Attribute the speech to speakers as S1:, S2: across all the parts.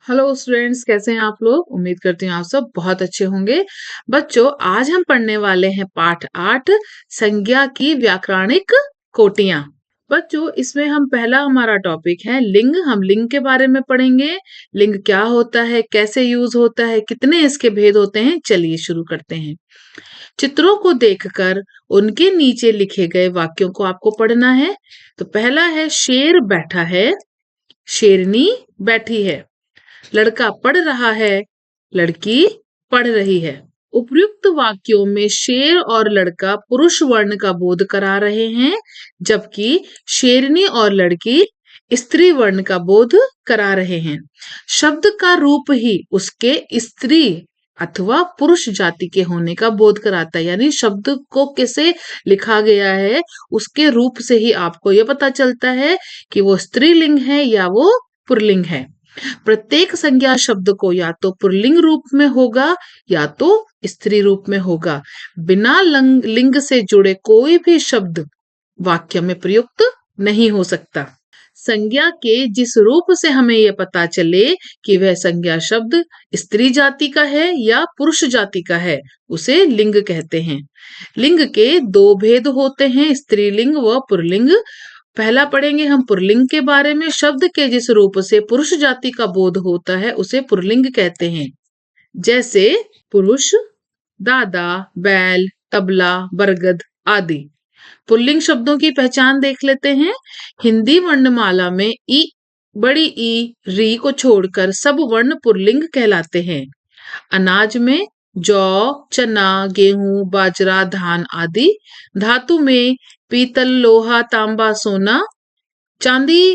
S1: Hello students, कैसे हैं आप लोग। उम्मीद करती हूँ आप सब बहुत अच्छे होंगे। बच्चों, आज हम पढ़ने वाले हैं पाठ 8 संज्ञा की व्याकरणिक कोटियां। बच्चों, इसमें हम पहला हमारा टॉपिक है लिंग। हम लिंग के बारे में पढ़ेंगे। लिंग क्या होता है, कैसे यूज होता है, कितने इसके भेद होते हैं। चलिए शुरू करते हैं। चित्रों को देखकर उनके नीचे लिखे गए वाक्यों को आपको पढ़ना है। तो पहला है, शेर बैठा है, शेरनी बैठी है। लड़का पढ़ रहा है, लड़की पढ़ रही है। उपयुक्त वाक्यों में शेर और लड़का पुरुष वर्ण का बोध करा रहे हैं, जबकि शेरनी और लड़की स्त्री वर्ण का बोध करा रहे हैं। शब्द का रूप ही उसके स्त्री अथवा पुरुष जाति के होने का बोध कराता है। यानी शब्द को कैसे लिखा गया है, उसके रूप से ही आपको यह पता चलता है कि वो स्त्रीलिंग है या वो पुल्लिंग है। प्रत्येक संज्ञा शब्द को या तो पुल्लिंग रूप में होगा या तो स्त्री रूप में होगा। बिना लिंग से जुड़े कोई भी शब्द वाक्य में प्रयुक्त नहीं हो सकता। संज्ञा के जिस रूप से हमें यह पता चले कि वह संज्ञा शब्द स्त्री जाति का है या पुरुष जाति का है, उसे लिंग कहते हैं। लिंग के दो भेद होते हैं, स्त्रीलिंग व पुल्लिंग। पहला पढ़ेंगे हम पुल्लिंग के बारे में। शब्द के जिस रूप से पुरुष जाति का बोध होता है उसे पुल्लिंग कहते हैं। जैसे पुरुष, दादा, बैल, तबला, बरगद आदि। पुल्लिंग शब्दों की पहचान देख लेते हैं। हिंदी वर्णमाला में ई, बड़ी ई, री को छोड़कर सब वर्ण पुल्लिंग कहलाते हैं। अनाज में जौ, चना, गेहूं, बाजरा, धान आदि। धातु में पीतल, लोहा, तांबा, सोना। चांदी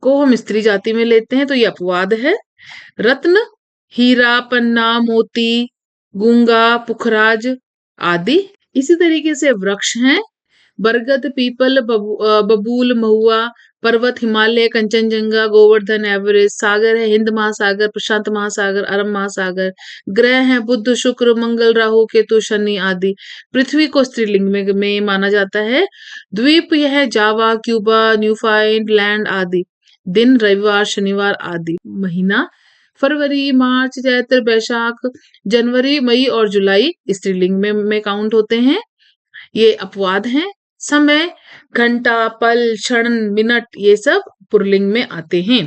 S1: को हम स्त्री जाति में लेते हैं तो ये अपवाद है। रत्न, हीरा, पन्ना, मोती, गूंगा, पुखराज आदि। इसी तरीके से वृक्ष हैं, बरगद, पीपल, बबूल, महुआ। पर्वत, हिमालय, कंचनजंगा, गोवर्धन, एवरेस्ट। सागर है, हिंद महासागर, प्रशांत महासागर, अरब महासागर। ग्रह हैं, बुध, शुक्र, मंगल, राहु, केतु, शनि आदि। पृथ्वी को स्त्रीलिंग में माना जाता है। द्वीप यह है, जावा, क्यूबा, न्यूफाउंडलैंड आदि। दिन, रविवार, शनिवार आदि। महीना, फरवरी, मार्च, चैत्र, बैसाख। जनवरी, मई और जुलाई स्त्रीलिंग में काउंट होते हैं। ये अपवाद हैं। समय, घंटा, पल, क्षण, मिनट, ये सब पुल्लिंग में आते हैं।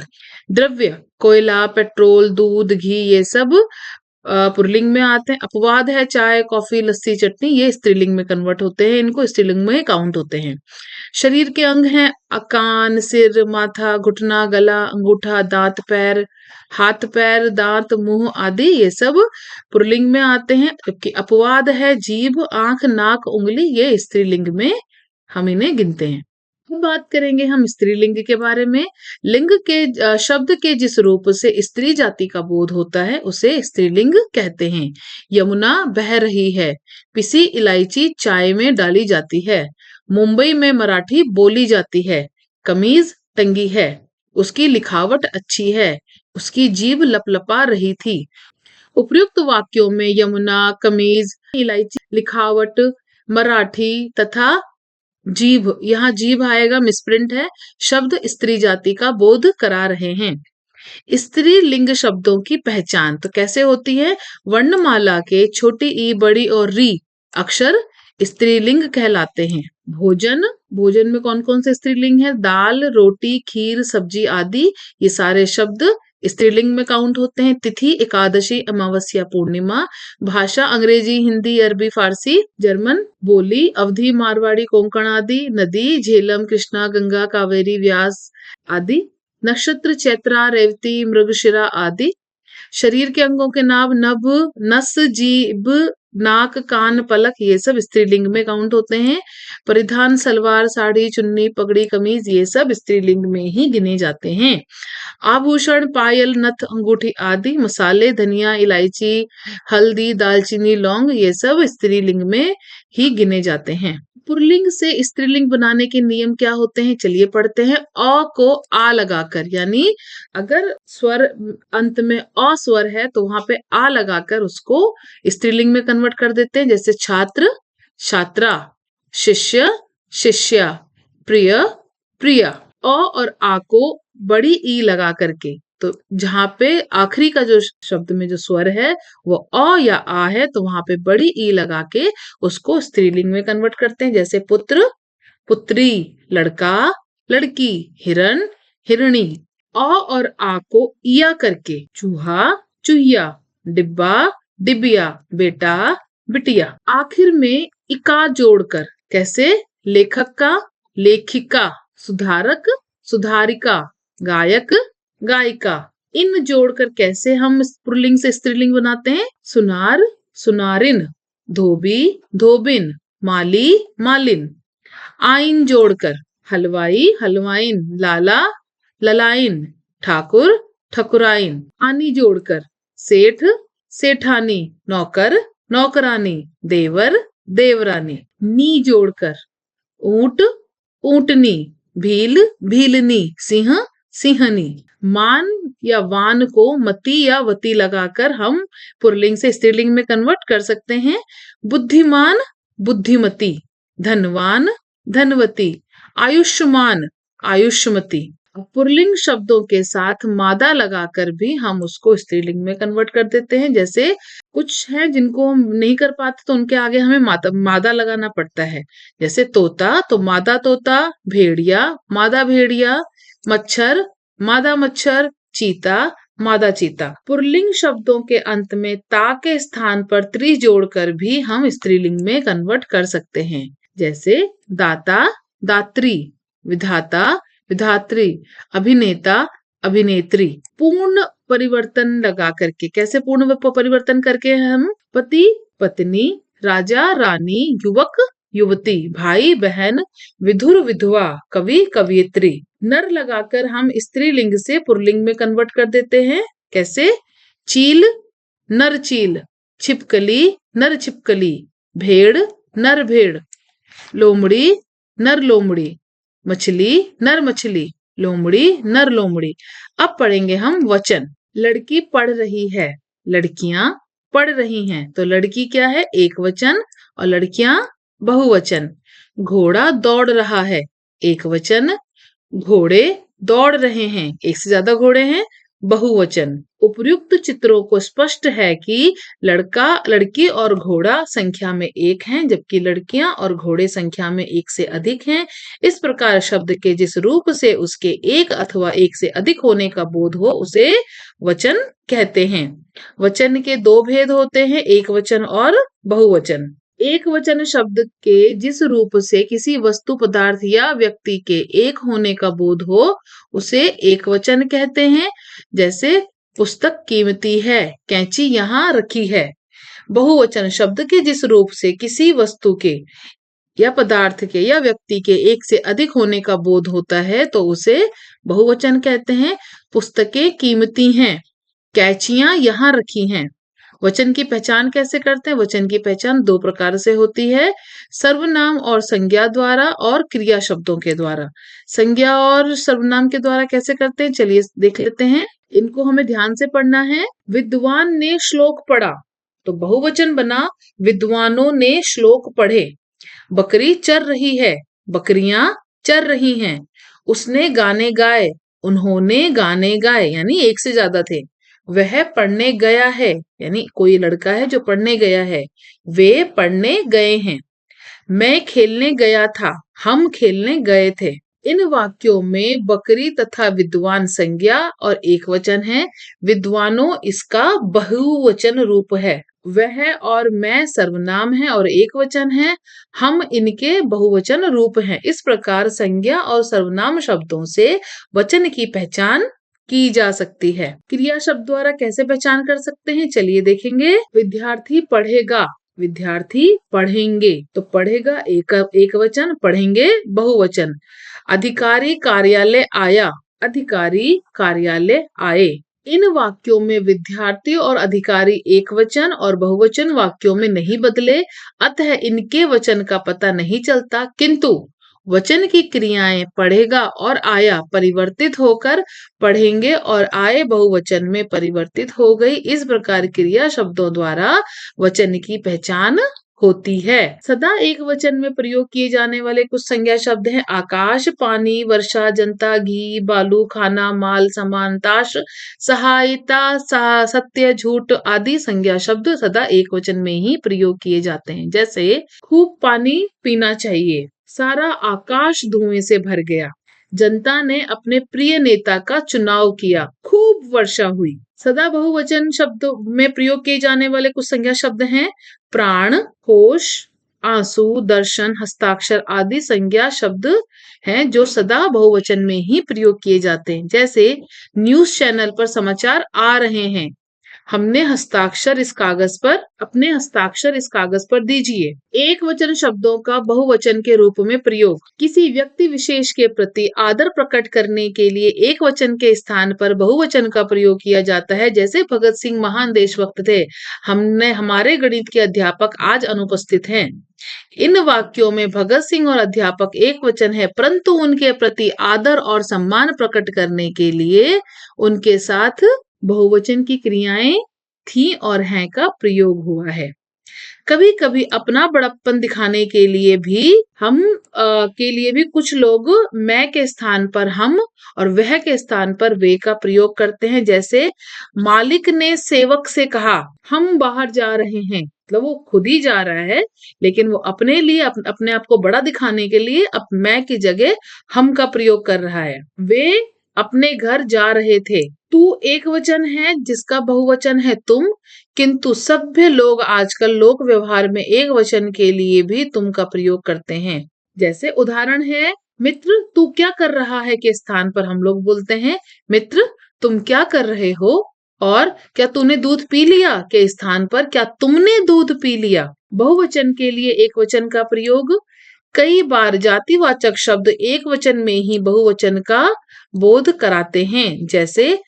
S1: द्रव्य, कोयला, पेट्रोल, दूध, घी, ये सब पुल्लिंग में आते हैं। अपवाद है, चाय, कॉफी, लस्सी, चटनी, ये स्त्रीलिंग में कन्वर्ट होते हैं, इनको स्त्रीलिंग में काउंट होते हैं। शरीर के अंग हैं, कान, सिर, माथा, घुटना, गला, अंगूठा, दांत, पैर, हाथ, पैर, दांत, मुंह आदि, ये सब पुल्लिंग में आते हैं। जबकि अपवाद है, जीभ, आंख, नाक, उंगली, ये स्त्रीलिंग में हम इन्हें गिनते हैं। अब बात करेंगे हम स्त्रीलिंग के बारे में। लिंग के शब्द के जिस रूप से स्त्री जाति का बोध होता है उसे स्त्रीलिंग कहते हैं। यमुना बह रही है, पिसी इलायची चाय में डाली जाती है। मुंबई में मराठी बोली जाती है। कमीज टंगी है, उसकी लिखावट अच्छी है, उसकी जीभ लपलपा रही थी। उपयुक्त वाक्यों में यमुना, कमीज, इलायची, लिखावट, मराठी तथा जीभ, यहाँ जीभ आएगा, मिसप्रिंट है, शब्द स्त्री जाति का बोध करा रहे हैं। स्त्री लिंग शब्दों की पहचान तो कैसे होती है। वर्णमाला के छोटी ई, बड़ी और री अक्षर स्त्रीलिंग कहलाते हैं। भोजन, भोजन में कौन कौन से स्त्रीलिंग है। दाल, रोटी, खीर, सब्जी आदि, ये सारे शब्द स्त्रीलिंग में काउंट होते हैं। तिथि, एकादशी, अमावस्या, पूर्णिमा। भाषा, अंग्रेजी, हिंदी, अरबी, फारसी, जर्मन। बोली, अवधी, मारवाड़ी, कोंकण आदि। नदी, झेलम, कृष्णा, गंगा, कावेरी, व्यास आदि। नक्षत्र, चैत्रा, रेवती, मृगशिरा आदि। शरीर के अंगों के नाम, नभ, नस, जीभ, नाक, कान, पलक, ये सब स्त्रीलिंग में काउंट होते हैं। परिधान, सलवार, साड़ी, चुन्नी, पगड़ी, कमीज, ये सब स्त्रीलिंग में ही गिने जाते हैं। आभूषण, पायल, नथ, अंगूठी आदि। मसाले, धनिया, इलायची, हल्दी, दालचीनी, लौंग, ये सब स्त्रीलिंग में ही गिने जाते हैं। पुल्लिंग से स्त्रीलिंग बनाने के नियम क्या होते हैं, चलिए पढ़ते हैं। अ को आ लगाकर, यानी अगर स्वर अंत में अ स्वर है तो वहां पे आ लगाकर उसको स्त्रीलिंग में कन्वर्ट कर देते हैं। जैसे छात्र, छात्रा, शिष्य, शिष्या, प्रिय, प्रिया। अ और आ को बड़ी ई लगा करके तो जहाँ पे आखिरी का जो शब्द में जो स्वर है वो अ या आ है, तो वहां पे बड़ी ई लगा के उसको स्त्रीलिंग में कन्वर्ट करते हैं। जैसे पुत्र, पुत्री, लड़का, लड़की, हिरण, हिरणी। अ और आ को इया करके चूहा, चूहिया, डिब्बा, डिबिया, बेटा, बिटिया। आखिर में इका जोड़कर कैसे? लेखक का, लेखिका, सुधारक, सुधारिका, गायक, गायिका। इन जोड़कर कैसे हम पुल्लिंग से स्त्रीलिंग बनाते हैं? सुनार, सुनारिन, धोबी, धोबिन, माली, मालिन। आइन जोड़कर हलवाई, हलवाइन, लाला, ललाइन, ठाकुर, ठकुराइन। आनी जोड़कर सेठ, सेठानी, नौकर, नौकरानी, देवर, देवरानी। नी जोड़कर ऊंट, ऊंटनी, भील, भीलनी, सिंह, सिंहनी। मान या वान को मती या वती लगाकर हम पुल्लिंग से स्त्रीलिंग में कन्वर्ट कर सकते हैं। बुद्धिमान, बुद्धिमती, धनवान, धनवती, आयुष्मान, आयुष्मती। पुल्लिंग शब्दों के साथ मादा लगाकर भी हम उसको स्त्रीलिंग में कन्वर्ट कर देते हैं। जैसे कुछ है जिनको हम नहीं कर पाते तो उनके आगे हमें मादा लगाना पड़ता है। जैसे तोता, तो मादा तोता, भेड़िया, मादा भेड़िया, मच्छर, मादा मच्छर, चीता, मादा चीता। पुल्लिंग शब्दों के अंत में ता के स्थान पर त्री जोड़कर भी हम स्त्रीलिंग में कन्वर्ट कर सकते हैं। जैसे दाता, दात्री, विधाता, विधात्री, अभिनेता, अभिनेत्री। पूर्ण परिवर्तन लगा करके कैसे पूर्ण परिवर्तन करके हम पति, पत्नी, राजा, रानी, युवक, युवती, भाई, बहन, विधुर, विधवा, कवि, कवियत्री। नर लगाकर हम स्त्रीलिंग से पुल्लिंग में कन्वर्ट कर देते हैं। कैसे? चील, नर चील, छिपकली, नर छिपकली, भेड़, नर भेड़, लोमड़ी, नर लोमड़ी, मछली, नर मछली, लोमड़ी, नर लोमड़ी। अब पढ़ेंगे हम वचन। लड़की पढ़ रही है, लड़कियां पढ़ रही हैं, तो लड़की क्या है? एक वचन, और लड़कियां बहुवचन। घोड़ा दौड़ रहा है, एक वचन। घोड़े दौड़ रहे हैं, एक से ज्यादा घोड़े हैं, बहुवचन। उपर्युक्त चित्रों को स्पष्ट है कि लड़का, लड़की और घोड़ा संख्या में एक हैं, जबकि लड़कियां और घोड़े संख्या में एक से अधिक हैं। इस प्रकार शब्द के जिस रूप से उसके एक अथवा एक से अधिक होने का बोध हो उसे वचन कहते हैं। वचन के दो भेद होते हैं, एक वचन और बहुवचन। एक वचन शब्द के जिस रूप से किसी वस्तु, पदार्थ या व्यक्ति के एक होने का बोध हो उसे एक वचन कहते हैं। जैसे पुस्तक कीमती है, कैंची यहाँ रखी है। बहुवचन शब्द के जिस रूप से किसी वस्तु के या पदार्थ के या व्यक्ति के एक से अधिक होने का बोध होता है तो उसे बहुवचन कहते हैं। पुस्तकें कीमती हैं, कैंचियां यहाँ रखी हैं। वचन की पहचान कैसे करते हैं? वचन की पहचान दो प्रकार से होती है, सर्वनाम और संज्ञा द्वारा और क्रिया शब्दों के द्वारा। संज्ञा और सर्वनाम के द्वारा कैसे करते हैं, चलिए देख लेते हैं। इनको हमें ध्यान से पढ़ना है। विद्वान ने श्लोक पढ़ा, तो बहुवचन बना विद्वानों ने श्लोक पढ़े। बकरी चर रही है, बकरियां चर रही हैं। उसने गाने गाए, उन्होंने गाने गाए, यानी एक से ज्यादा थे। वह पढ़ने गया है, यानी कोई लड़का है जो पढ़ने गया है, वे पढ़ने गए हैं। मैं खेलने गया था, हम खेलने गए थे। इन वाक्यों में बकरी तथा विद्वान संज्ञा और एक वचन है, विद्वानों इसका बहुवचन रूप है। वह और मैं सर्वनाम है और एक वचन है, हम इनके बहुवचन रूप हैं। इस प्रकार संज्ञा और सर्वनाम शब्दों से वचन की पहचान की जा सकती है। क्रिया शब्द द्वारा कैसे पहचान कर सकते हैं, चलिए देखेंगे। विद्यार्थी पढ़ेगा, विद्यार्थी पढ़ेंगे, तो पढ़ेगा एक वचन, पढ़ेंगे बहुवचन। अधिकारी कार्यालय आया, अधिकारी कार्यालय आए। इन वाक्यों में विद्यार्थी और अधिकारी एक वचन और बहुवचन वाक्यों में नहीं बदले, अतः इनके वचन का पता नहीं चलता, किंतु वचन की क्रियाएं पढ़ेगा और आया परिवर्तित होकर पढ़ेंगे और आए बहुवचन में परिवर्तित हो गई। इस प्रकार क्रिया शब्दों द्वारा वचन की पहचान होती है। सदा एक वचन में प्रयोग किए जाने वाले कुछ संज्ञा शब्द हैं आकाश, पानी, वर्षा, जनता, घी, बालू, खाना, माल, सामान, ताश, सहायता, सत्य, झूठ आदि संज्ञा शब्द सदा एक वचन में ही प्रयोग किए जाते हैं। जैसे खूब पानी पीना चाहिए, सारा आकाश धुएं से भर गया, जनता ने अपने प्रिय नेता का चुनाव किया, खूब वर्षा हुई। सदा बहुवचन शब्दों में प्रयोग किए जाने वाले कुछ संज्ञा शब्द हैं प्राण, होश, आंसू, दर्शन, हस्ताक्षर आदि संज्ञा शब्द हैं जो सदा बहुवचन में ही प्रयोग किए जाते हैं। जैसे न्यूज चैनल पर समाचार आ रहे हैं, हमने हस्ताक्षर इस कागज पर, अपने हस्ताक्षर इस कागज पर दीजिए। एक वचन शब्दों का बहुवचन के रूप में प्रयोग किसी व्यक्ति विशेष के प्रति आदर प्रकट करने के लिए एक वचन के स्थान पर बहुवचन का प्रयोग किया जाता है। जैसे भगत सिंह महान देशभक्त थे, हमारे गणित के अध्यापक आज अनुपस्थित हैं। इन वाक्यों में भगत सिंह और अध्यापक एक वचन है, परंतु उनके प्रति आदर और सम्मान प्रकट करने के लिए उनके साथ बहुवचन की क्रियाएं थी और हैं का प्रयोग हुआ है। कभी कभी अपना बड़प्पन दिखाने के लिए भी कुछ लोग मैं के स्थान पर हम और वह के स्थान पर वे का प्रयोग करते हैं। जैसे मालिक ने सेवक से कहा हम बाहर जा रहे हैं, मतलब वो खुद ही जा रहा है लेकिन वो अपने लिए अपने आप को बड़ा दिखाने के लिए अब मैं की जगह हम का प्रयोग कर रहा है। वे अपने घर जा रहे थे, तू एक वचन है जिसका बहुवचन है तुम, किंतु सभ्य लोग आजकल लोक व्यवहार में एक वचन के लिए भी तुम का प्रयोग करते हैं। जैसे उदाहरण है मित्र तू क्या कर रहा है के स्थान पर हम लोग बोलते हैं मित्र तुम क्या कर रहे हो, और क्या तूने दूध पी लिया के स्थान पर क्या तुमने दूध पी लिया। बहुवचन के लिए एक वचन का प्रयोग कई बार जातिवाचक शब्द एक वचन में ही बहुवचन का बोध कराते हैं। जैसे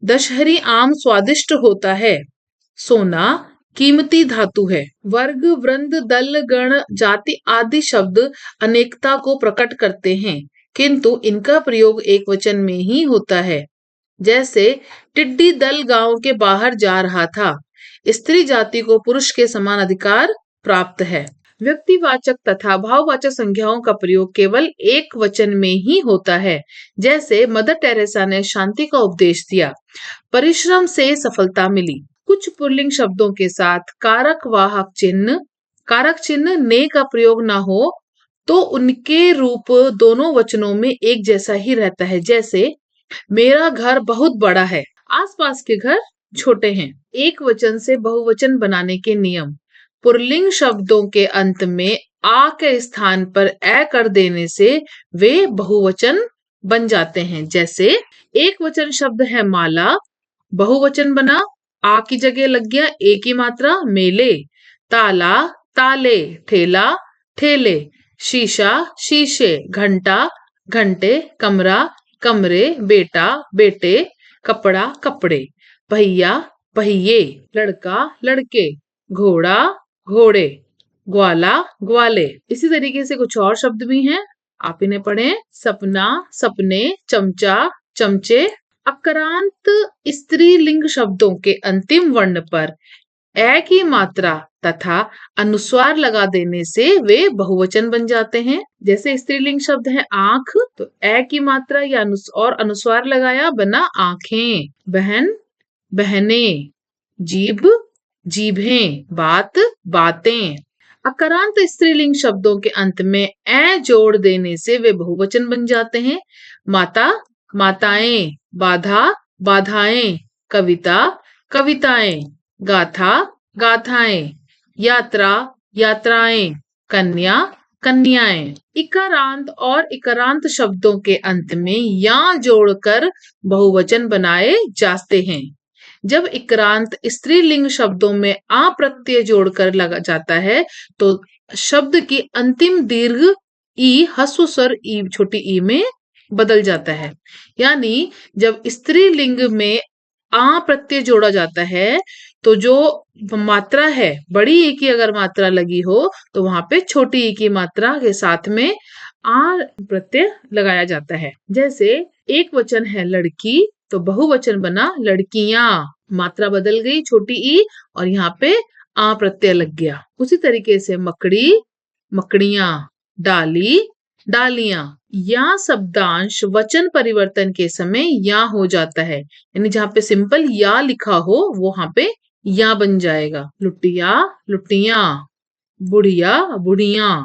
S1: दशहरी आम स्वादिष्ट होता है, सोना कीमती धातु है। वर्ग, वृंद, दल, गण, जाति आदि शब्द अनेकता को प्रकट करते हैं, किंतु इनका प्रयोग एक वचन में ही होता है। जैसे टिड्डी दल गांव के बाहर जा रहा था, स्त्री जाति को पुरुष के समान अधिकार प्राप्त है। व्यक्तिवाचक तथा भाववाचक संज्ञाओं का प्रयोग केवल एक वचन में ही होता है। जैसे मदर टेरेसा ने शांति का उपदेश दिया, परिश्रम से सफलता मिली। कुछ पुल्लिंग शब्दों के साथ कारक चिन्ह ने का प्रयोग ना हो तो उनके रूप दोनों वचनों में एक जैसा ही रहता है। जैसे मेरा घर बहुत बड़ा है, आसपास के घर छोटे हैं। एक वचन से बहुवचन बनाने के नियम, पुल्लिंग शब्दों के अंत में आ के स्थान पर ए कर देने से वे बहुवचन बन जाते हैं। जैसे एक वचन शब्द है माला, बहुवचन बना, आ की जगह लग गया ए की मात्रा मेले, ताला ताले, ठेला ठेले, शीशा शीशे, घंटा घंटे, कमरा कमरे, बेटा बेटे, कपड़ा कपड़े, भैया पहिए, लड़का लड़के, घोड़ा घोड़े, ग्वाला ग्वाले। इसी तरीके से कुछ और शब्द भी हैं, आप इन्हें पढ़ें। सपना सपने, चमचा चमचे। अकरांत स्त्रीलिंग शब्दों के अंतिम वर्ण पर ए की मात्रा तथा अनुस्वार लगा देने से वे बहुवचन बन जाते हैं। जैसे स्त्रीलिंग शब्द है आंख, तो ए की मात्रा या और अनुस्वार लगाया बना आंखें। बहन बहने, जीभ जीभें, बात बातें। अकरांत स्त्रीलिंग शब्दों के अंत में ए जोड़ देने से वे बहुवचन बन जाते हैं। माता माताएं, बाधा बाधाएं, कविता कविताएं, गाथा गाथाएं, यात्रा यात्राएं, कन्या कन्याएं। इकारांत और इकारांत शब्दों के अंत में या जोड़कर बहुवचन बनाए जाते हैं। जब इक्रांत स्त्रीलिंग शब्दों में आ प्रत्यय जोड़कर लगा जाता है तो शब्द की अंतिम दीर्घ ई ह्रस्व स्वर ई छोटी ई में बदल जाता है। यानी जब स्त्रीलिंग में आ प्रत्यय जोड़ा जाता है तो जो मात्रा है, बड़ी ई की अगर मात्रा लगी हो तो वहां पे छोटी ई की मात्रा के साथ में आ प्रत्यय लगाया जाता है। जैसे एक वचन है लड़की तो बहुवचन बना लड़कियां, मात्रा बदल गई छोटी ई और यहाँ पे आ प्रत्यय लग गया। उसी तरीके से मकड़ी, मकड़ियां, डाली, डालियां। या शब्दांश वचन परिवर्तन के समय या हो जाता है, यानी जहाँ पे सिंपल या लिखा हो वहां पे या बन जाएगा। लुटिया, लुटियां, बुढ़िया, बुढ़िया,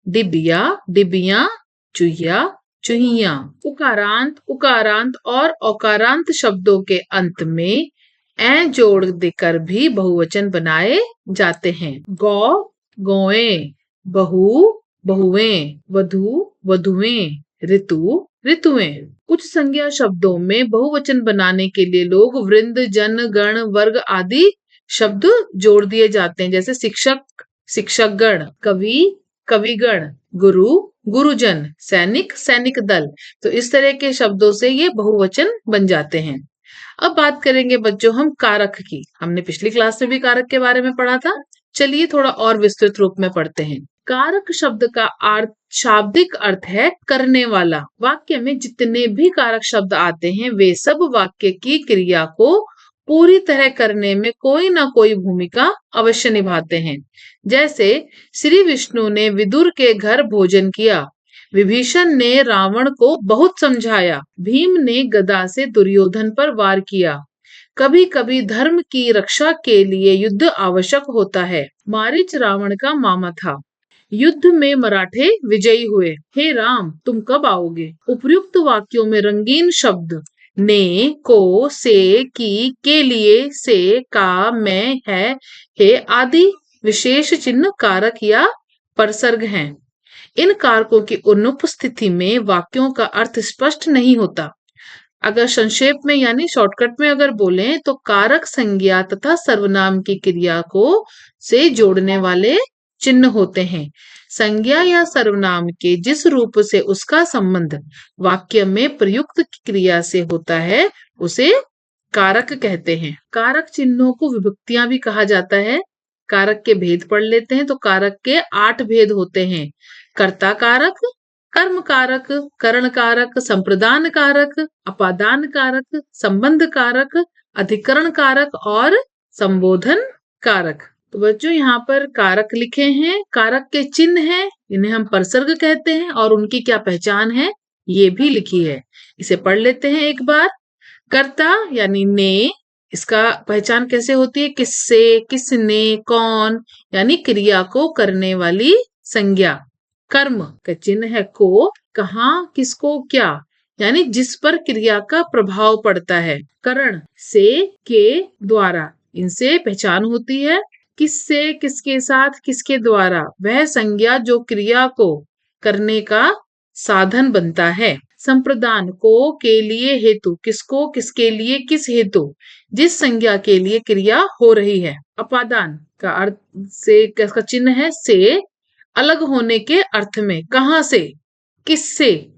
S1: डिबिया, डिबिया, चुहिया, चुहिया। उकारांत, उकारांत और औकारांत शब्दों के अंत में ए जोड़ देकर भी बहुवचन बनाए जाते हैं। गौ, गौएं, बहू, बहुएं, वधु, वधुएं, ऋतु, ऋतुएं। कुछ संज्ञा शब्दों में बहुवचन बनाने के लिए लोग वृंद, जन, गण, वर्ग आदि शब्द जोड़ दिए जाते हैं, जैसे शिक्षक, शिक्षकगण, कवि, कविगण, गुरु, गुरुजन, सैनिक, सैनिक दल। तो इस तरह के शब्दों से ये बहुवचन बन जाते हैं। अब बात करेंगे बच्चों हम कारक की। हमने पिछली क्लास में भी कारक के बारे में पढ़ा था। चलिए थोड़ा और विस्तृत रूप में पढ़ते हैं। कारक शब्द का अर्थ, शाब्दिक अर्थ है करने वाला। वाक्य में जितने भी कारक शब्द आते हैं वे सब वाक्य की क्रिया को पूरी तरह करने में कोई ना कोई भूमिका अवश्य निभाते हैं। जैसे श्री विष्णु ने विदुर के घर भोजन किया, विभीषण ने रावण को बहुत समझाया, भीम ने गदा से दुर्योधन पर वार किया। कभी कभी धर्म की रक्षा के लिए युद्ध आवश्यक होता है। मारीच रावण का मामा था। युद्ध में मराठे विजयी हुए। हे राम, तुम कब आओगे? उपर्युक्त वाक्यों में रंगीन शब्द ने, को, से, की, के लिए, से, का, मैं, है, हे आदि विशेष चिन्ह कारक या परसर्ग हैं। इन कारकों की अनुपस्थिति में वाक्यों का अर्थ स्पष्ट नहीं होता। अगर संक्षेप में यानी शॉर्टकट में अगर बोलें तो कारक संज्ञा तथा सर्वनाम की क्रिया को से जोड़ने वाले चिन्ह होते हैं। संज्ञा या सर्वनाम के जिस रूप से उसका संबंध वाक्य में प्रयुक्त क्रिया से होता है उसे कारक कहते हैं। कारक चिन्हों को विभक्तियां भी कहा जाता है। कारक के भेद पढ़ लेते हैं तो कारक के 8 भेद होते हैं। कर्ता कारक, कर्म कारक, करण कारक, संप्रदान कारक, अपादान कारक, संबंध कारक, अधिकरण कारक और संबोधन कारक। तो बच्चों यहाँ पर कारक लिखे हैं, कारक के चिन्ह हैं, इन्हें हम परसर्ग कहते हैं और उनकी क्या पहचान है ये भी लिखी है। इसे पढ़ लेते हैं एक बार। कर्ता यानी ने, इसका पहचान कैसे होती है? किससे, किसने, कौन, यानी क्रिया को करने वाली संज्ञा। कर्म का चिन्ह है को, कहाँ, किसको, क्या, यानी जिस पर क्रिया का प्रभाव पड़ता है। करण से, के, द्वारा, इनसे पहचान होती है। किससे, किसके साथ, किसके द्वारा, वह संज्ञा जो क्रिया को करने का साधन बनता है। संप्रदान को, के लिए, हेतु, किसको, किसके लिए, किस हेतु, जिस संज्ञा के लिए क्रिया हो रही है। अपादान का अर्थ से, का चिन्ह है से, अलग होने के अर्थ में, कहां से, किससे,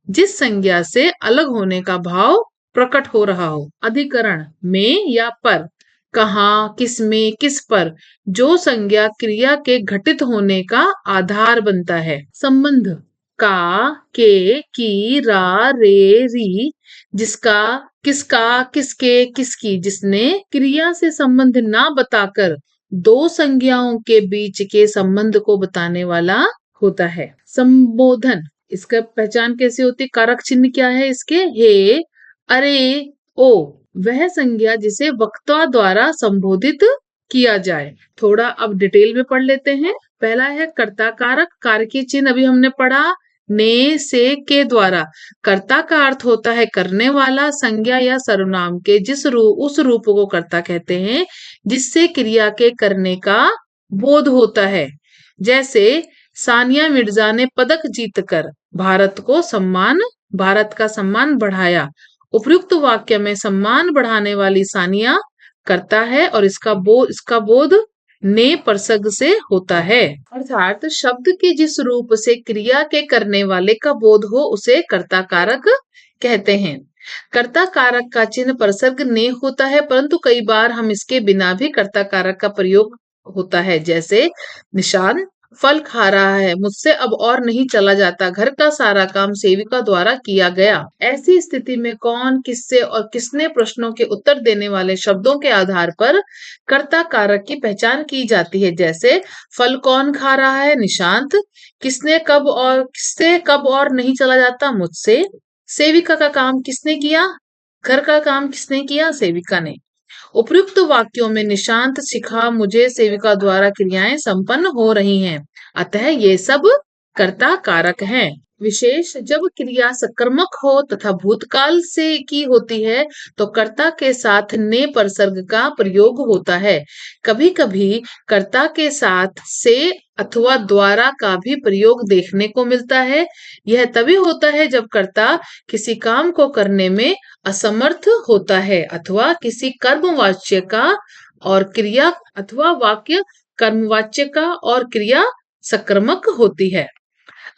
S1: जिस संज्ञा से अलग होने का भाव प्रकट हो रहा हो। अधिकरण में या पर, कहां, किसमें, किस पर, जो संज्ञा क्रिया के घटित होने का आधार बनता है। संबंध का, के, की, रा, रे, री, जिसका, किसका, किसके, किसकी, जिसने क्रिया से संबंध ना बताकर दो संज्ञाओं के बीच के संबंध को बताने वाला होता है। संबोधन, इसका पहचान कैसे होती है? कारक चिन्ह क्या है इसके? हे, अरे, ओ, वह संज्ञा जिसे वक्ता द्वारा संबोधित किया जाए। थोड़ा अब डिटेल में पढ़ लेते हैं। पहला है कर्ता कारक। कारकी चिन्ह अभी हमने पढ़ा, ने, से, के द्वारा। कर्ता का अर्थ होता है करने वाला। संज्ञा या सर्वनाम के उस रूप को कर्ता कहते हैं जिससे क्रिया के करने का बोध होता है। जैसे सानिया मिर्जा ने पदक जीतकर भारत का सम्मान बढ़ाया। उपयुक्त वाक्य में सम्मान बढ़ाने वाली सानिया करता है और इसका बोध ने परसर्ग से होता है। अर्थात शब्द के जिस रूप से क्रिया के करने वाले का बोध हो उसे कर्ता कारक कहते हैं। कर्ता कारक का चिन्ह परसर्ग ने होता है, परंतु कई बार हम इसके बिना भी कर्ता कारक का प्रयोग होता है। जैसे निशान फल खा रहा है, मुझसे अब और नहीं चला जाता, घर का सारा काम सेविका द्वारा किया गया। ऐसी स्थिति में कौन, किससे और किसने प्रश्नों के उत्तर देने वाले शब्दों के आधार पर कर्ता कारक की पहचान की जाती है। जैसे फल कौन खा रहा है, निशांत। किससे कब और नहीं चला जाता, मुझसे। सेविका का काम किसने किया, घर का काम किसने किया, सेविका ने। उपयुक्त वाक्यों में निशांत, शिखा, मुझे, सेविका द्वारा क्रियाएं संपन्न हो रही हैं, अतः ये सब कर्ता कारक हैं। विशेष जब क्रिया सकर्मक हो तथा भूतकाल से की होती है तो कर्ता के साथ ने परसर्ग का प्रयोग होता है। कभी कभी कर्ता के साथ से अथवा द्वारा का भी प्रयोग देखने को मिलता है। यह तभी होता है जब कर्ता किसी काम को करने में असमर्थ होता है अथवा किसी कर्मवाच्य का और क्रिया अथवा वाक्य कर्मवाच्य का और क्रिया सकर्मक होती है।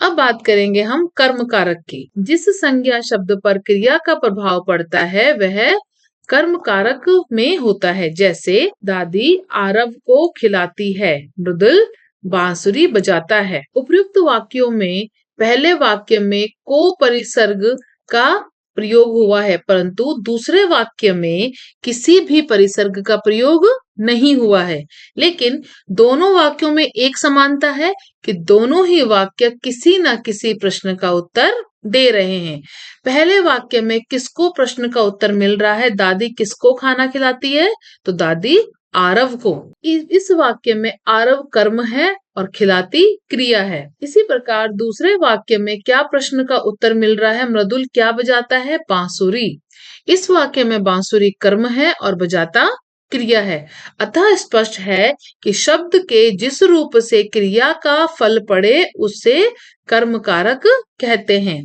S1: अब बात करेंगे हम कर्म कारक की। जिस संज्ञा शब्द पर क्रिया का प्रभाव पड़ता है वह कर्म कारक में होता है। जैसे दादी आरव को खिलाती है, मृदुल बांसुरी बजाता है। उपयुक्त वाक्यों में पहले वाक्य में को परिसर्ग का प्रयोग हुआ है, परंतु दूसरे वाक्य में किसी भी परिसर्ग का प्रयोग नहीं हुआ है। लेकिन दोनों वाक्यों में एक समानता है कि दोनों ही वाक्य किसी न किसी प्रश्न का उत्तर दे रहे हैं। पहले वाक्य में किसको प्रश्न का उत्तर मिल रहा है, दादी किसको खाना खिलाती है, तो दादी आरव को। इस वाक्य में आरव कर्म है और खिलाती क्रिया है। इसी प्रकार दूसरे वाक्य में क्या प्रश्न का उत्तर मिल रहा है, मृदुल क्या बजाता है, बांसुरी। इस वाक्य में बांसुरी कर्म है और बजाता क्रिया है। अतः स्पष्ट है कि शब्द के जिस रूप से क्रिया का फल पड़े उसे कर्म कारक कहते हैं।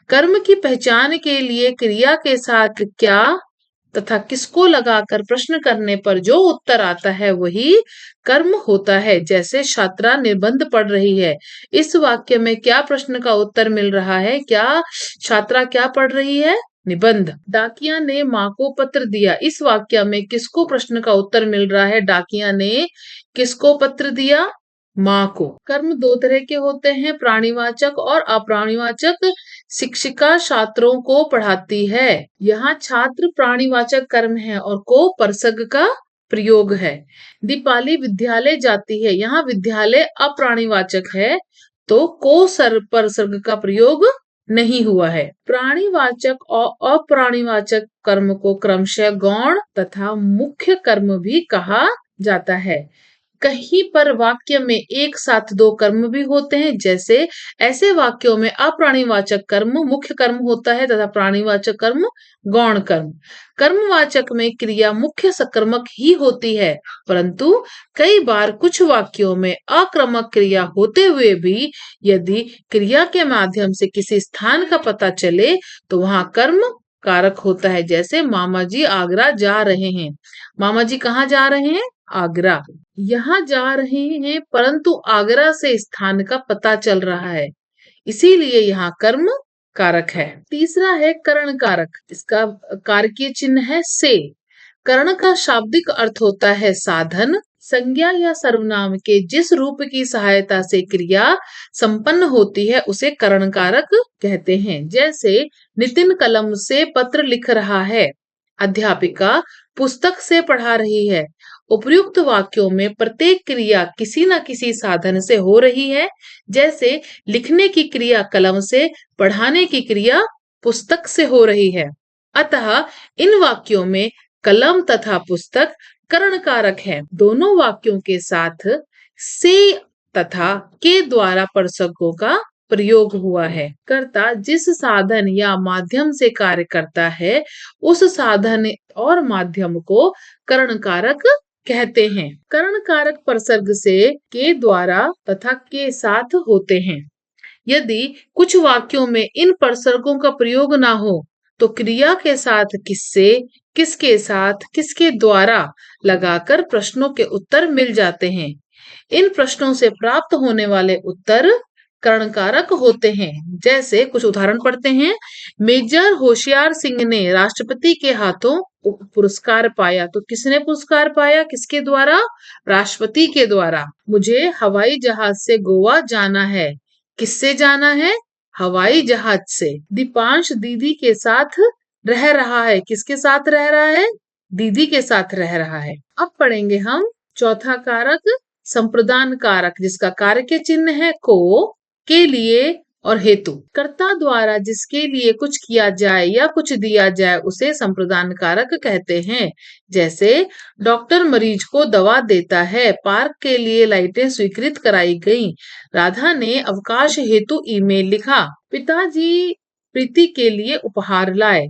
S1: कर्म की पहचान के लिए क्रिया के साथ क्या तथा किसको लगाकर प्रश्न करने पर जो उत्तर आता है वही कर्म होता है। जैसे छात्रा निबंध पढ़ रही है, इस वाक्य में क्या प्रश्न का उत्तर मिल रहा है, क्या छात्रा क्या पढ़ रही है, निबंध। डाकिया ने माँ को पत्र दिया, इस वाक्य में किसको प्रश्न का उत्तर मिल रहा है, डाकिया ने किसको पत्र दिया, माँ को। कर्म दो तरह के होते हैं, प्राणीवाचक और अप्राणीवाचक। शिक्षिका छात्रों को पढ़ाती है, यहाँ छात्र प्राणीवाचक कर्म है और को परसर्ग का प्रयोग है। दीपाली विद्यालय जाती है, यहाँ विद्यालय अप्राणीवाचक है तो को परसर्ग का प्रयोग नहीं हुआ है। प्राणीवाचक और अप्राणीवाचक कर्म को क्रमशः गौण तथा मुख्य कर्म भी कहा जाता है। कहीं पर वाक्य में एक साथ दो कर्म भी होते हैं, जैसे ऐसे वाक्यों में अप्राणीवाचक कर्म मुख्य कर्म होता है तथा प्राणीवाचक कर्म गौण कर्म। कर्मवाचक में क्रिया मुख्य सकर्मक ही होती है, परंतु कई बार कुछ वाक्यों में अक्रमक क्रिया होते हुए भी यदि क्रिया के माध्यम से किसी स्थान का पता चले तो वहां कर्म कारक होता है। जैसे मामा जी आगरा जा रहे हैं, मामा जी कहाँ जा रहे हैं, आगरा। यहाँ जा रहे हैं परंतु आगरा से स्थान का पता चल रहा है, इसीलिए यहाँ कर्म कारक है। तीसरा है करण कारक, इसका कारकीय चिन्ह है से। करण का शाब्दिक अर्थ होता है साधन। संज्ञा या सर्वनाम के जिस रूप की सहायता से क्रिया संपन्न होती है उसे करण कारक कहते हैं। जैसे नितिन कलम से पत्र लिख रहा है, अध्यापिका पुस्तक से पढ़ा रही है। उपयुक्त वाक्यों में प्रत्येक क्रिया किसी न किसी साधन से हो रही है। जैसे लिखने की क्रिया कलम से, पढ़ाने की क्रिया पुस्तक से हो रही है। अतः इन वाक्यों में कलम तथा पुस्तक करण कारक है। दोनों वाक्यों के साथ से तथा के द्वारा परसर्गों का प्रयोग हुआ है। कर्ता जिस साधन या माध्यम से कार्य करता है उस साधन और माध्यम को करण कारक कहते हैं। करण कारक परसर्ग से के द्वारा तथा के साथ होते हैं। यदि कुछ वाक्यों में इन परसर्गों का प्रयोग ना हो तो क्रिया के साथ किससे, किसके साथ, किसके द्वारा लगाकर प्रश्नों के उत्तर मिल जाते हैं। इन प्रश्नों से प्राप्त होने वाले उत्तर कर्णकारक होते हैं। जैसे कुछ उदाहरण पढ़ते हैं। मेजर होशियार सिंह ने राष्ट्रपति के हाथों पुरस्कार पाया। तो किसने पुरस्कार पाया? किसके द्वारा? राष्ट्रपति के द्वारा। मुझे हवाई जहाज से गोवा जाना है। किससे जाना है? हवाई जहाज से। दीपांश दीदी के साथ रह रहा है। किसके साथ रह रहा है? दीदी के साथ रह रहा है। अब पढ़ेंगे हम चौथा कारक संप्रदान कारक, जिसका कारक चिन्ह है को, के लिए और हेतु। कर्ता द्वारा जिसके लिए कुछ किया जाए या कुछ दिया जाए उसे संप्रदान कारक कहते हैं। जैसे डॉक्टर मरीज को दवा देता है। पार्क के लिए लाइटें स्वीकृत कराई गईं। राधा ने अवकाश हेतु ईमेल लिखा। पिताजी प्रीति के लिए उपहार लाए।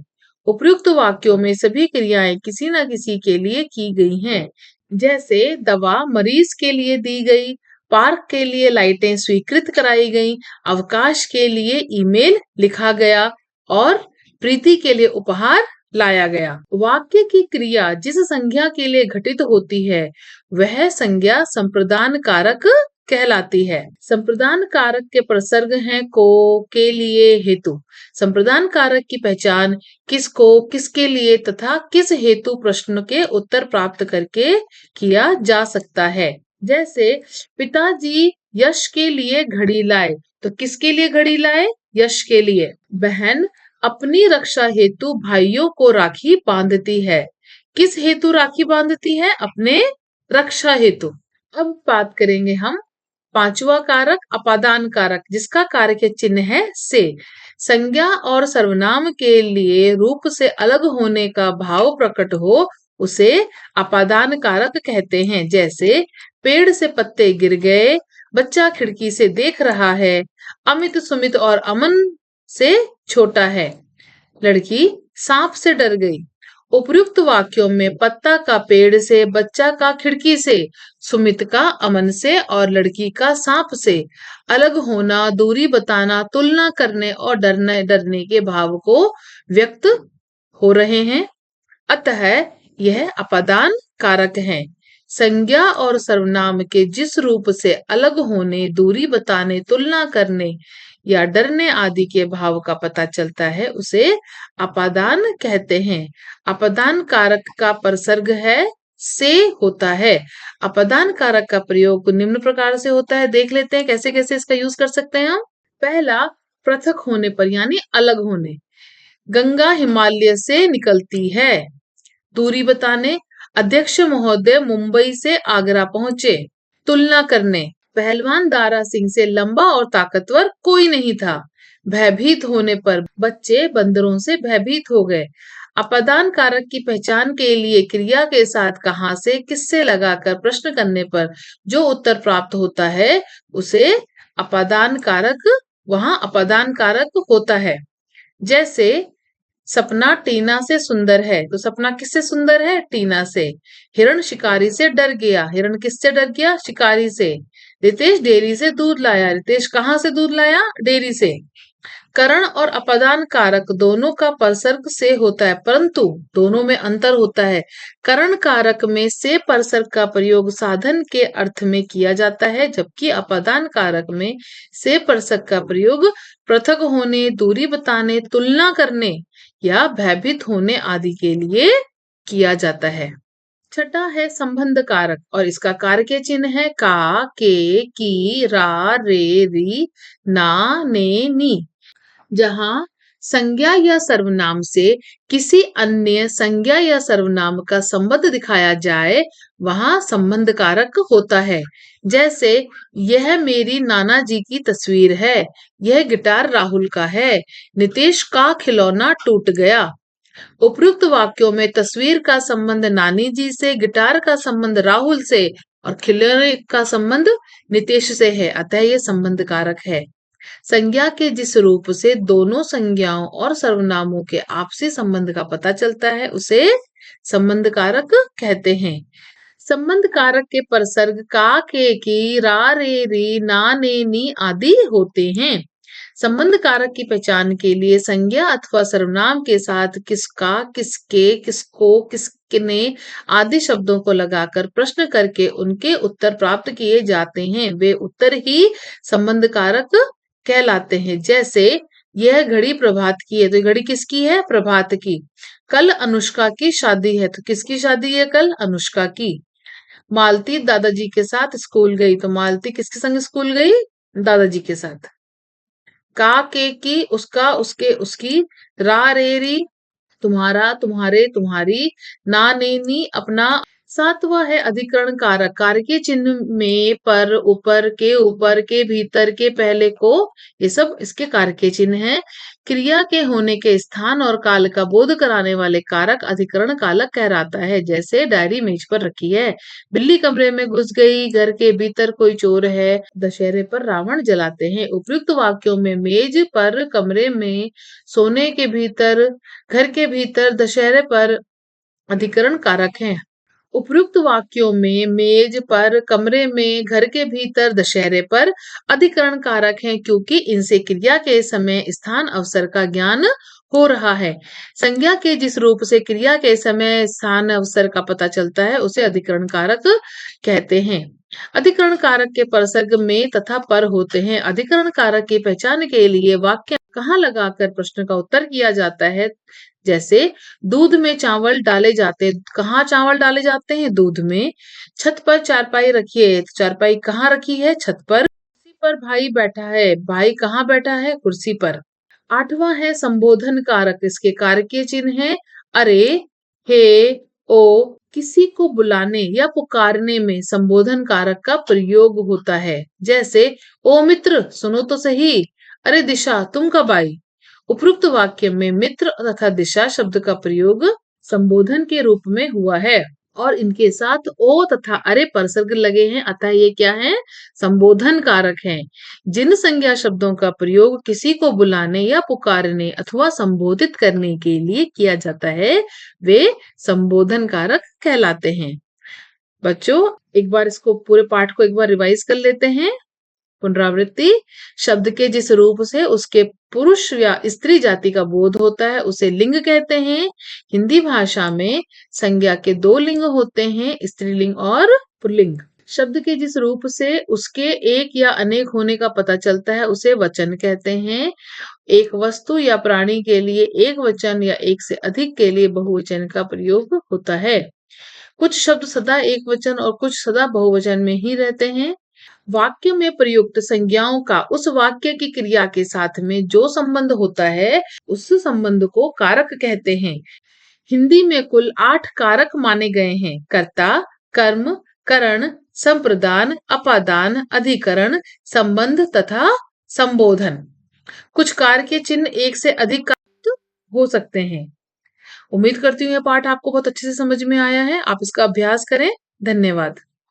S1: उपयुक्त वाक्यों में सभी क्रियाएं किसी न किसी के लिए की गई हैं। जैसे दवा मरीज के लिए दी गई, पार्क के लिए लाइटें स्वीकृत कराई गईं, अवकाश के लिए ईमेल लिखा गया और प्रीति के लिए उपहार लाया गया। वाक्य की क्रिया जिस संज्ञा के लिए घटित होती है वह संज्ञा संप्रदान कारक कहलाती है। संप्रदान कारक के प्रसर्ग हैं को, के लिए, हेतु। संप्रदान कारक की पहचान किसको, किसके लिए तथा किस हेतु प्रश्न के उत्तर प्राप्त करके किया जा सकता है। जैसे पिताजी यश के लिए घड़ी लाए। तो किसके लिए घड़ी लाए? यश के लिए। बहन अपनी रक्षा हेतु भाइयों को राखी बांधती है। किस हेतु राखी बांधती है? अपने रक्षा हेतु। अब बात करेंगे हम पांचवा कारक अपादान कारक, जिसका कारक चिन्ह है से। संज्ञा और सर्वनाम के लिए रूप से अलग होने का भाव प्रकट हो उसे अपादान कारक कहते हैं। जैसे पेड़ से पत्ते गिर गए, बच्चा खिड़की से देख रहा है, अमित सुमित और अमन से छोटा है, लड़की सांप से डर गई। उपयुक्त वाक्यों में पत्ता का पेड़ से, बच्चा का खिड़की से, सुमित का अमन से और लड़की का सांप से अलग होना, दूरी बताना, तुलना करने और डरने के भाव को व्यक्त हो रहे हैं। अतः यह अपादान कारक है। संज्ञा और सर्वनाम के जिस रूप से अलग होने, दूरी बताने, तुलना करने या डरने आदि के भाव का पता चलता है उसे अपादान कहते हैं। अपादान कारक का प्रसर्ग है से होता है। अपादान कारक का प्रयोग निम्न प्रकार से होता है। देख लेते हैं कैसे कैसे इसका यूज कर सकते हैं हम। पहला, पृथक होने पर यानी अलग होने। गंगा हिमालय से निकलती है। दूरी बताने, अध्यक्ष महोदय मुंबई से आगरा पहुंचे। तुलना करने, पहलवान दारा सिंह से लंबा और ताकतवर कोई नहीं था। भयभीत होने पर बच्चे बंदरों से भयभीत हो गए। अपादान कारक की पहचान के लिए क्रिया के साथ कहां से, किससे लगाकर प्रश्न करने पर जो उत्तर प्राप्त होता है उसे अपादान कारक, वहां अपादान कारक होता है। जैसे सपना टीना से सुंदर है। तो सपना किससे सुंदर है? टीना से। हिरण शिकारी से डर गया। हिरण किससे डर गया? शिकारी से। रितेश डेयरी से दूध लाया। रितेश कहाँ से दूध लाया? डेयरी से। करण और अपादान कारक दोनों का परसर्ग से होता है, परंतु दोनों में अंतर होता है। करण कारक में से परसर्ग का प्रयोग साधन के अर्थ में किया जाता है, जबकि अपादान कारक में से परसर्ग का प्रयोग पृथक होने, दूरी बताने, तुलना करने या भयभीत होने आदि के लिए किया जाता है। छठा है संबंध कारक और इसका कारक चिन्ह है का, के, की, रा, रे, री, ना, ने, नी। जहां संज्ञा या सर्वनाम से किसी अन्य संज्ञा या सर्वनाम का संबंध दिखाया जाए वहां संबंध कारक होता है। जैसे यह मेरी नाना जी की तस्वीर है। यह गिटार राहुल का है। नितेश का खिलौना टूट गया। उपयुक्त वाक्यों में तस्वीर का संबंध नानी जी से, गिटार का संबंध राहुल से और खिलौने का संबंध नितेश से है, अतः यह संबंध कारक है। संज्ञा के जिस रूप से दोनों संज्ञाओं और सर्वनामों के आपसी संबंध का पता चलता है उसे संबंध कारक कहते हैं। संबंध कारक के परसर्ग का, के, की, रा, रे, री, ना, ने, नी आदि होते हैं। संबंध कारक की पहचान के लिए संज्ञा अथवा सर्वनाम के साथ किसका, किसके, किसको, किसने आदि शब्दों को लगाकर प्रश्न करके उनके उत्तर प्राप्त किए जाते हैं। वे उत्तर ही संबंध कारक कहलाते हैं। जैसे यह घड़ी प्रभात की है, तो ये घड़ी किसकी है? प्रभात की। कल अनुष्का की शादी है, तो किसकी शादी है कल? अनुष्का की। मालती दादाजी के साथ स्कूल गई, तो मालती किसके संग स्कूल गई? दादाजी के साथ। का के की, उसका, उसके, उसकी। रा रे री, तुम्हारा, तुम्हारे, तुम्हारी। ना ने नी, अपना। सातवां है अधिकरण कारक। कारकीय चिन्ह में पर, ऊपर के, भीतर के, पहले को, ये सब इसके कारकीय चिन्ह हैं। क्रिया के होने के स्थान और काल का बोध कराने वाले कारक अधिकरण कारक कहलाता है। जैसे डायरी मेज पर रखी है, बिल्ली कमरे में घुस गई, घर के भीतर कोई चोर है, दशहरे पर रावण जलाते हैं। उपयुक्त वाक्यों में मेज पर, कमरे में, सोने के भीतर, घर के भीतर, दशहरे पर अधिकरण कारक हैं। उपयुक्त वाक्यों में मेज पर, कमरे में, घर के भीतर, दशहरे पर अधिकरण कारक हैं, क्योंकि इनसे क्रिया के समय, स्थान, अवसर का ज्ञान हो रहा है। संज्ञा के जिस रूप से क्रिया के समय, स्थान, अवसर का पता चलता है, उसे अधिकरण कारक कहते हैं। अधिकरण कारक के परसर्ग में तथा पर होते हैं। अधिकरण कारक की पहचान के लिए वाक्य कहाँ लगाकर प्रश्न का उत्तर किया जाता है। जैसे दूध में चावल डाले जाते हैं, कहाँ चावल डाले जाते हैं? दूध में। छत पर चारपाई रखी है, तो चारपाई कहाँ रखी है? छत पर। कुर्सी पर भाई बैठा है, भाई कहाँ बैठा है? कुर्सी पर। आठवां है संबोधन कारक। इसके कारकीय चिन्ह है अरे, हे, ओ। किसी को बुलाने या पुकारने में संबोधन कारक का प्रयोग होता है। जैसे ओ मित्र, सुनो तो सही। अरे दिशा, तुम कब आई? उपरोक्त वाक्य में मित्र तथा दिशा शब्द का प्रयोग संबोधन के रूप में हुआ है और इनके साथ ओ तथा अरे परसर्ग लगे हैं, अतः ये क्या है? संबोधन कारक हैं। जिन संज्ञा शब्दों का प्रयोग किसी को बुलाने या पुकारने अथवा संबोधित करने के लिए किया जाता है, वे संबोधन कारक कहलाते हैं। बच्चों, एक बार इसको पूरे पाठ को एक बार रिवाइज कर लेते हैं। पुनरावृत्ति। शब्द के जिस रूप से उसके पुरुष या स्त्री जाति का बोध होता है, उसे लिंग कहते हैं। हिंदी भाषा में संज्ञा के दो लिंग होते हैं, स्त्रीलिंग और पुल्लिंग। शब्द के जिस रूप से उसके एक या अनेक होने का पता चलता है, उसे वचन कहते हैं। एक वस्तु या प्राणी के लिए एक वचन या एक से अधिक के लिए बहुवचन का प्रयोग होता है। कुछ शब्द सदा एक वचन और कुछ सदा बहुवचन में ही रहते हैं। वाक्य में प्रयुक्त संज्ञाओं का उस वाक्य की क्रिया के साथ में जो संबंध होता है, उस संबंध को कारक कहते हैं। हिंदी में कुल 8 कारक माने गए हैं। कर्ता, कर्म, करण, संप्रदान, अपादान, अधिकरण, संबंध तथा संबोधन। कुछ कारक के चिन्ह एक से अधिक कारक हो सकते हैं। उम्मीद करती हूँ यह पाठ आपको बहुत अच्छे से समझ में आया है। आप इसका अभ्यास करें। धन्यवाद।